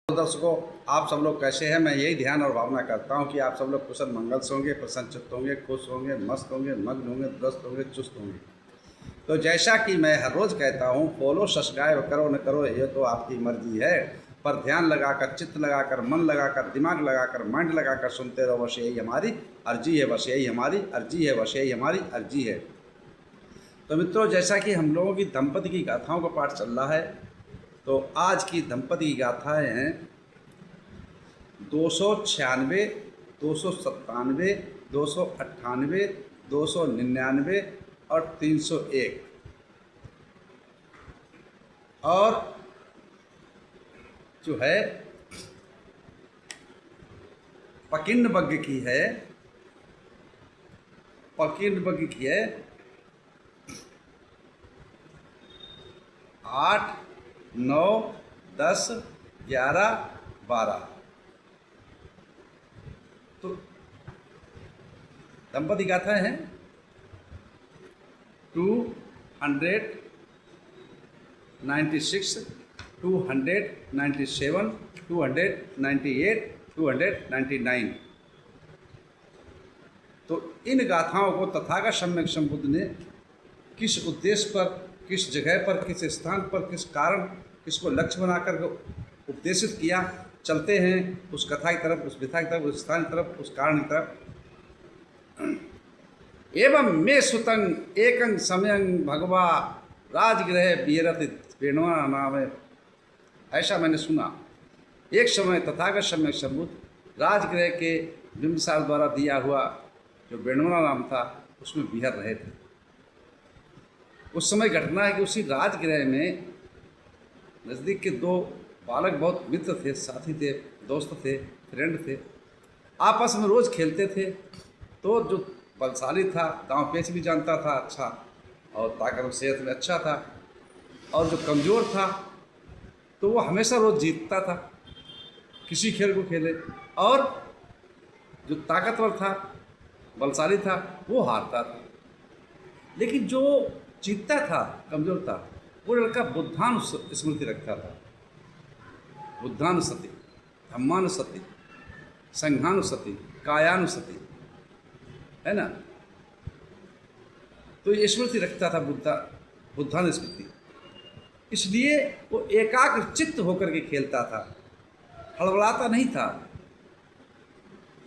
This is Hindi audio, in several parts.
दर्शकों, आप सब लोग कैसे हैं। मैं यही ध्यान और भावना करता हूं कि आप सब लोग कुशल मंगल से होंगे, प्रसन्नचित्त होंगे, खुश होंगे, मस्त होंगे, मग्न होंगे, दुरुस्त होंगे, चुस्त होंगे। तो जैसा कि मैं हर रोज़ कहता हूं, फॉलो सब्सक्राइब करो न करो ये तो आपकी मर्जी है, पर ध्यान लगाकर, चित्त लगाकर, मन लगाकर, दिमाग लगाकर, माइंड लगाकर सुनते रहो। बस यही हमारी अर्जी है, बस यही हमारी अर्जी है, बस यही हमारी अर्जी है। तो मित्रों, जैसा कि हम लोगों की दंपति की गाथाओं का पाठ चल रहा है, तो आज की दंपति की गाथाएँ हैं 296, 297, 298, 299 और 301। और जो है पकिंडबग की है, पकिंडबग की है 8, 9, 10, 11, 12। तो दंपति गाथा है 296, 297, 298, 299। तो इन गाथाओं को तथागत सम्यक संबुद्ध ने किस उद्देश्य पर, किस जगह पर, किस स्थान पर, किस कारण, किसको लक्ष्य बनाकर उपदेशित किया। चलते हैं उस कथा की तरफ, उस विधा की तरफ, उस स्थान की तरफ, उस कारण की तरफ। एवं मे सुतंग एकं समयं भगवा राजगृह विहरति वेणुआ नाम। ऐसा मैंने सुना, एक समय तथागत सम्यक संबुद्ध राजगृह के बिंबिसार द्वारा दिया हुआ जो वेणुआ नाम था उसमें विहर रहे थे। उस समय घटना है कि उसी राजगृह में नज़दीक के दो बालक बहुत मित्र थे, साथी थे, दोस्त थे, फ्रेंड थे, आपस में रोज़ खेलते थे। तो जो बलशाली था, दांव पेच भी जानता था अच्छा, और ताकत सेहत में अच्छा था, और जो कमज़ोर था तो वो हमेशा रोज़ जीतता था किसी खेल को खेले, और जो ताकतवर था, बलशाली था, वो हारता था। लेकिन जो जीतता था, कमज़ोर था, वो लड़का बुद्धानुस्मृति रखता था। बुद्धानुसति, धम्मानुसति, संघानुसति, कायानुसति, है ना। तो ये स्मृति रखता था बुद्धानुस्मृति। इसलिए वो एकाग्र चित्त होकर के खेलता था, हड़बड़ाता नहीं था,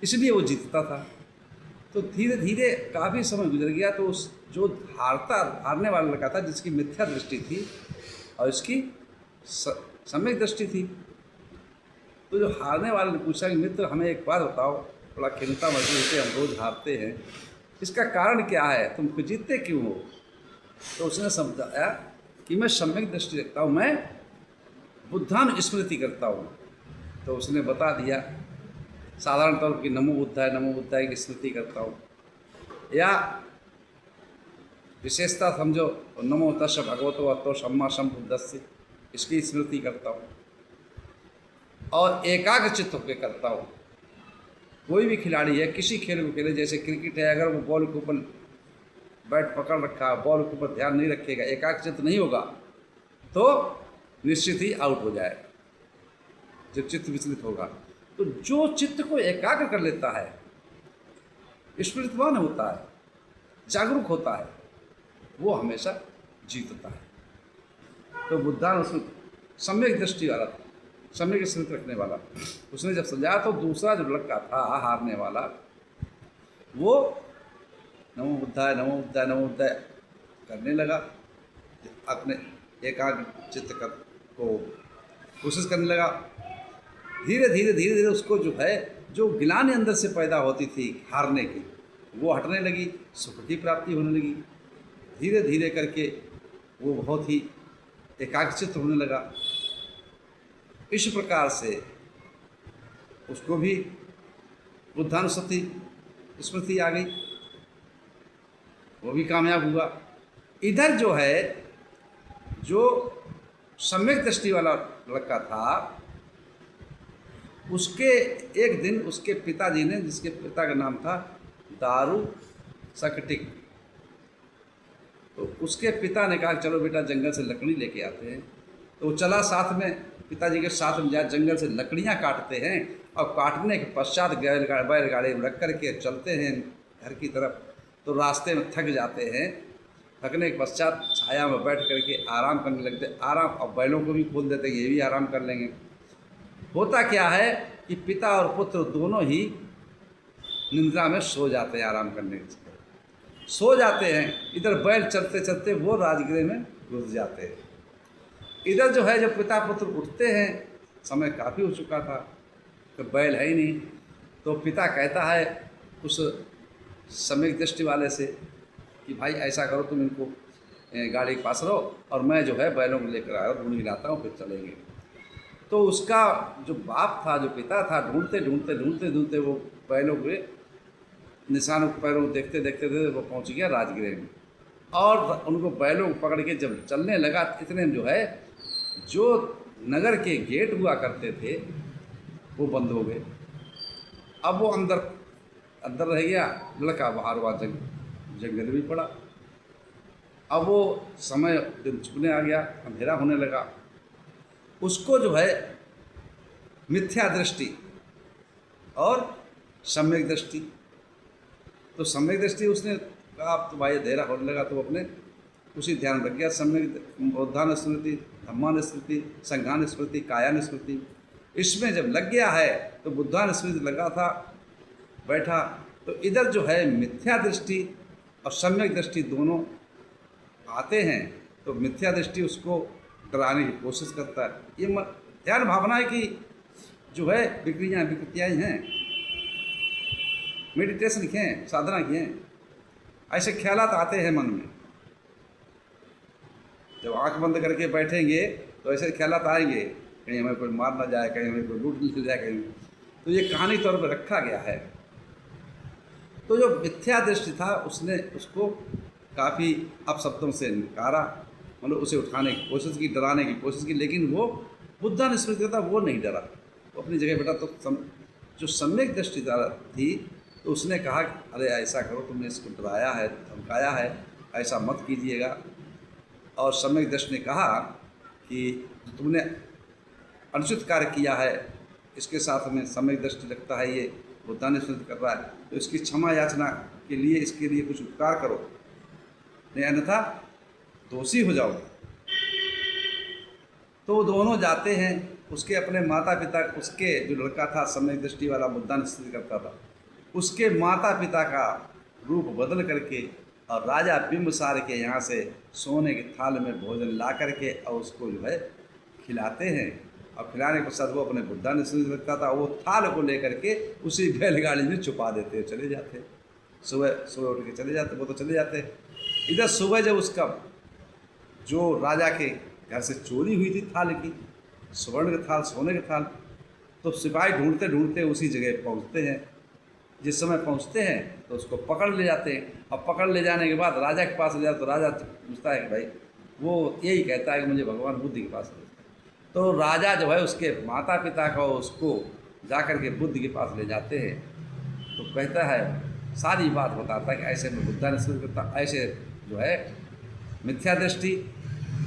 इसलिए वो जीतता था। तो धीरे धीरे काफ़ी समय गुजर गया, तो उस जो हारने वाला लड़का था, जिसकी मिथ्या दृष्टि थी और इसकी सम्यक दृष्टि थी, तो जो हारने वाले ने पूछा कि मित्र हमें एक बात बताओ, थोड़ा खिन्नता महसूस होती है, हम रोज़ हारते हैं, इसका कारण क्या है, तुम जीतते क्यों हो। तो उसने समझाया कि मैं सम्यक दृष्टि रखता हूँ, मैं बुद्धानुस्मृति करता हूँ। तो उसने बता दिया साधारण तौर पर नमो बुद्धाय की स्मृति करता हूँ, या विशेषता समझो नमो तस्य भगवतो अतो सम्मा संबुद्धस्य, इसकी स्मृति करता हूँ, और एकाग्र चित्त होकर करता हूँ। कोई भी खिलाड़ी है, किसी खेल को खेले, जैसे क्रिकेट है, अगर वो बॉल के ऊपर बैट पकड़ रखा, बॉल के ऊपर ध्यान नहीं रखेगा, एकाग्र चित्त नहीं होगा, तो निश्चित ही आउट हो जाएगा जब चित्त विचलित होगा। तो जो चित्त को एकाग्र कर लेता है, स्मृतिवान होता है, जागरूक होता है, वो हमेशा जीतता है। तो बुद्धानुस्मृति सम्यक दृष्टि वाला था, सम्यक स्मृति रखने वाला। उसने जब समझाया तो दूसरा जो लड़का था हारने वाला, वो नमो बुद्धाय करने लगा, अपने एकाग्र चित्त को कोशिश करने लगा। धीरे धीरे उसको जो है, जो गिलानी अंदर से पैदा होती थी हारने की, वो हटने लगी, सुख की प्राप्ति होने लगी। धीरे धीरे करके वो बहुत ही एकाग्रचित्त होने लगा। इस प्रकार से उसको भी बुद्धानुस्मृति स्मृति आ गई, वो भी कामयाब हुआ। इधर जो है, जो सम्यक दृष्टि वाला लड़का था, उसके एक दिन उसके पिताजी ने, जिसके पिता का नाम था दारू सकटिक, तो उसके पिता ने कहा चलो बेटा जंगल से लकड़ी लेके आते हैं। तो वो चला साथ में, पिताजी के साथ में जहाँ जंगल से लकड़ियाँ काटते हैं और काटने के पश्चात बैलगाड़ी में रख करके चलते हैं घर की तरफ, तो रास्ते में थक जाते हैं। थकने के पश्चात छाया में बैठ करके आराम करने लगते, आराम, और बैलों को भी खोल देते हैं, ये भी आराम कर लेंगे। होता क्या है कि पिता और पुत्र दोनों ही निंद्रा में सो जाते हैं, आराम करने के सो जाते हैं। इधर बैल चलते चलते वो राजगृह में घुस जाते हैं। इधर जो है, जब पिता पुत्र उठते हैं, समय काफ़ी हो चुका था, तो बैल है ही नहीं। तो पिता कहता है उस सम्यक दृष्टि वाले से कि भाई ऐसा करो, तुम इनको गाड़ी के पास रहो और मैं जो है बैलों को लेकर आया ढूंढ लाता हूँ, फिर चलेंगे। तो उसका जो बाप था, जो पिता था, ढूंढते ढूंढते ढूंढते ढूंढते वो बैलों के निशानों पैरों को देखते देखते देखते वो पहुंच गया राजगृह में, और उनको बैलों को पकड़ के जब चलने लगा, इतने में जो है, जो नगर के गेट हुआ करते थे वो बंद हो गए। अब वो अंदर रह गया, लड़का बाहर हुआ, जंगल भी पड़ा। अब वो समय दिन छुपने आ गया, अंधेरा होने लगा। उसको जो है मिथ्या दृष्टि और सम्यक दृष्टि, तो सम्यक दृष्टि उसने कहा अब तो भाई अंधेरा होने लगा, तो अपने उसी ध्यान रख गया। सम्यक बौद्धान स्मृति, धम्मान स्मृति, संघान स्मृति, कायान स्मृति, इसमें जब लग गया है तो बुद्धान स्मृति लगा था, बैठा। तो इधर जो है मिथ्या दृष्टि और सम्यक दृष्टि दोनों आते हैं, तो मिथ्या दृष्टि उसको डराने की कोशिश करता है। ये ध्यान भावना है कि जो है विकृतियाँ हैं, मेडिटेशन किए, साधना किए, ऐसे ख्यालात आते हैं मन में। जब आंख बंद करके बैठेंगे तो ऐसे ख्यालात आएंगे, कहीं हमें कोई मार ना जाए, कहीं हमें कोई लूट मिल जाए, कहीं। तो ये कहानी तौर पर रखा गया है। तो जो मिथ्या दृष्टि था उसने उसको काफ़ी अपशब्दों से नकारा, मतलब उसे उठाने की कोशिश की, डराने की कोशिश की, लेकिन वो बुद्धा ने स्मृति था, वो नहीं डरा, वो अपनी जगह बैठा। तो जो सम्यक दृष्टि थी, तो उसने कहा अरे ऐसा करो, तुमने इसको डराया है, धमकाया है, ऐसा मत कीजिएगा। और सम्यक दृष्टि ने कहा कि तुमने अनुचित कार्य किया है, इसके साथ में सम्यक दृष्टि लगता है ये बुद्धा ने स्मृति कर रहा है, तो इसकी क्षमा याचना के लिए, इसके लिए कुछ उपकार करो, नहीं अन्यथा दोषी हो जाओगे। तो वो दोनों जाते हैं, उसके अपने माता पिता, उसके जो लड़का था सम्यक दृष्टि वाला, बुद्धा ने स्मृति करता था, उसके माता पिता का रूप बदल करके और राजा बिंबसार के यहाँ से सोने के थाल में भोजन ला करके और उसको जो है खिलाते हैं। और खिलाने के पश्चात वो अपने बुद्धा ने स्मृति रखता था, वो थाल को लेकर के उसी बैलगाड़ी में छुपा देते, चले जाते। सुबह उठ के चले जाते, वो तो चले जाते। इधर सुबह जब उसका जो राजा के घर से चोरी हुई थी थाल की, स्वर्ण का थाल, सोने का थाल, तो सिपाही ढूंढते ढूंढते उसी जगह पहुंचते हैं। जिस समय पहुंचते हैं तो उसको पकड़ ले जाते हैं। अब पकड़ ले जाने के बाद राजा के पास ले जाते, तो राजा पूछता है कि भाई, वो यही कहता है कि मुझे भगवान बुद्ध के पास ले। तो राजा जो है उसके माता पिता को उसको जा कर के बुद्ध के पास ले जाते हैं। तो कहता है, सारी बात बताता है कि ऐसे में बुद्धा ने स्मृति करता, ऐसे जो है मिथ्या दृष्टि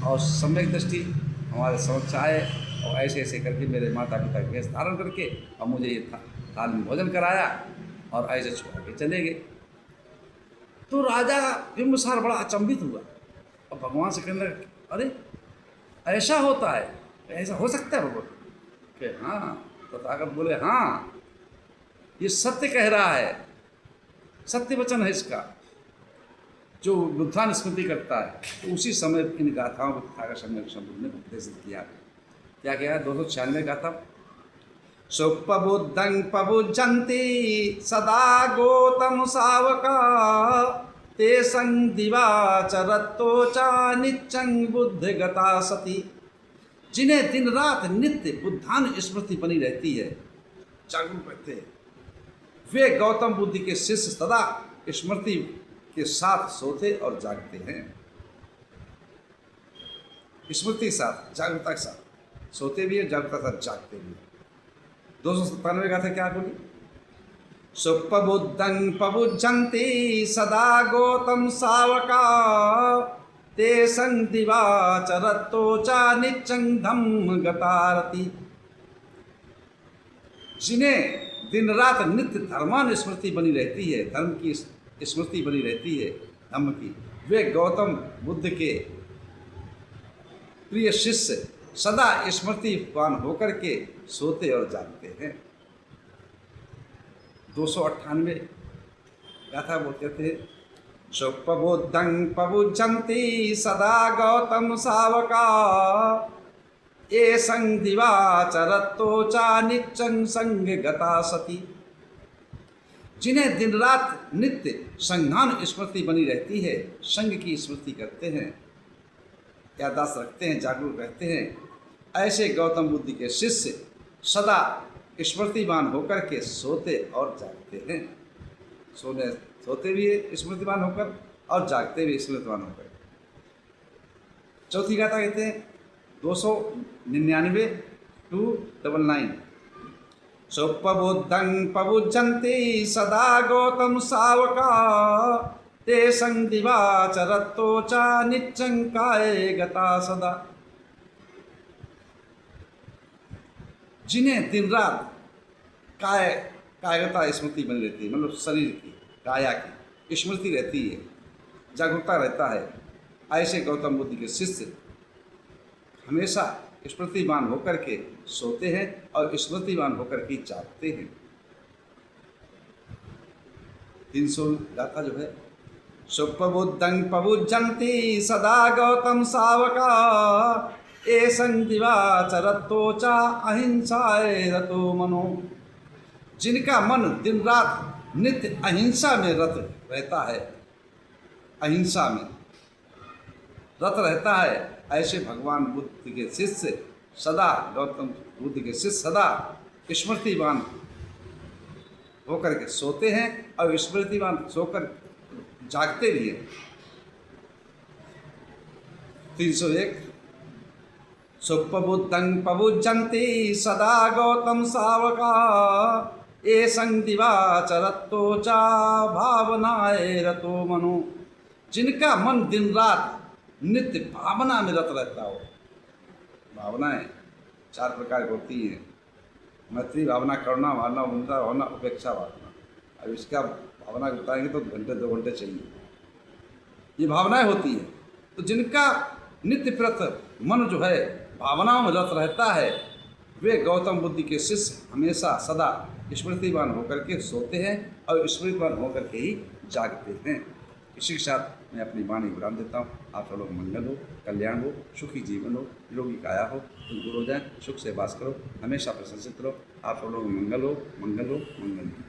और सम्यक दृष्टि हमारे समक्ष आए, और ऐसे ऐसे करके मेरे माता पिता का वेश धारण करके और मुझे ये थाल में भोजन कराया और ऐसे छुड़ा के चले गए। तो राजा बिंबसार बड़ा अचंभित हुआ और भगवान से कहने लगा, अरे ऐसा होता है, ऐसा हो सकता है भगवान? कि हाँ। तथागत बोले, हाँ ये सत्य कह रहा है, सत्य वचन है इसका, जो बुद्धा ने स्मृति करता है। तो उसी समय इन गाथाओं को तथागत सम्यक संबुद्ध ने उपदेशित किया। क्या किया है? 296 गाथा। सुपबुद्धं पबुज्जन्ति सदा गौतम सावका, ते संग दिवाचरत्तो चा नित्यं बुद्ध गता सती। जिन्हें दिन रात नित्य बुद्धान स्मृति बनी रहती है, जागरूक रहते हैं, वे गौतम बुद्ध के शिष्य सदा स्मृति के साथ सोते और जागते हैं। स्मृति के साथ, जागरूकता के साथ सोते भी है, जागरूकता के साथ जागते भी है। 297 गाथा क्या बोली? सुपबुद्धं पबुज्जन्ति सदा गौतम सावका, ते संदिवाचरतो चा नित्यं धम्म गतारति। जिन्हें दिन रात नित्य धर्मानुस्मृति बनी रहती है, धर्म की स्मृति बनी रहती है, धम्म की, वे गौतम बुद्ध के प्रिय शिष्य सदा स्मृतिवान होकर के सोते और जागते हैं। 298 गाथा बोलते थे, सुप्रबुद्धं प्रबुद्धन्ति सदा गौतम सावका, ये संदिवाचरतो चा नित्यं संग गता सती। जिन्हें दिन रात नित्य संज्ञान स्मृति बनी रहती है, संग की स्मृति करते हैं, याददाश्त रखते हैं, जागरूक रहते हैं, ऐसे गौतम बुद्ध के शिष्य सदा स्मृतिवान होकर के सोते और जागते हैं। सोते भी है स्मृतिवान होकर और जागते भी स्मृतिवान होकर। चौथी गाथा कहते हैं 299 299, सुप्रबुद्धं प्रबुद्धन्ति सदा गौतम सावका, ते संदिवाचरतो चा नित्यं काये गता सदा। जिन्हें दिन रात कायगता स्मृति बनी रहती है, मतलब शरीर की, काया की स्मृति रहती है, जागरूकता रहता है, ऐसे गौतम बुद्ध के शिष्य हमेशा स्मृतिवान होकर के सोते हैं और स्मृतिवान होकर के जागते हैं। 300 गाथा जो है, सुप्रबुद्धं प्रबुद्धन्ति सदा गौतम सावका, ये संदिवाचरतो चा अहिंसाय रतो मनो। जिनका मन दिन रात नित्य अहिंसा में रत रहता है, अहिंसा में रत रहता है, ऐसे भगवान बुद्ध के शिष्य सदा, गौतम बुद्ध के शिष्य सदा स्मृतिवान होकर के सोते हैं और स्मृतिवान सोकर जागते भी हैं। 301, सुप्रबुद्धं प्रबुद्धन्ति सदा गौतम सावका, ये संदिवाचरतो चा भावनाए रतो मनो। जिनका मन दिन रात नित्य भावना में रत रहता हो। भावनाएं 4 प्रकार की होती हैं, मैत्री भावना, करुणा भावना, उन्नता भावना, उपेक्षा भावना। अब इसका भावना बताएंगे तो घंटे 2 घंटे चाहिए। ये भावनाएं होती हैं। तो जिनका नित्य प्रत मन जो है भावनाओं में रत रहता है, वे गौतम बुद्ध के शिष्य हमेशा सदा स्मृतिवान होकर के सोते हैं और स्मृतिवान होकर के ही जागते हैं। इसी के साथ मैं अपनी वाणी विराम देता हूँ। आप सब लोग मंगल हो, कल्याण हो, सुखी जीवन हो, निरोगी काया हो, गुरु हो जाए, सुख से वास करो, हमेशा प्रशंसित रहो। आप सब लोग मंगल हो, मंगल हो, मंगल हो।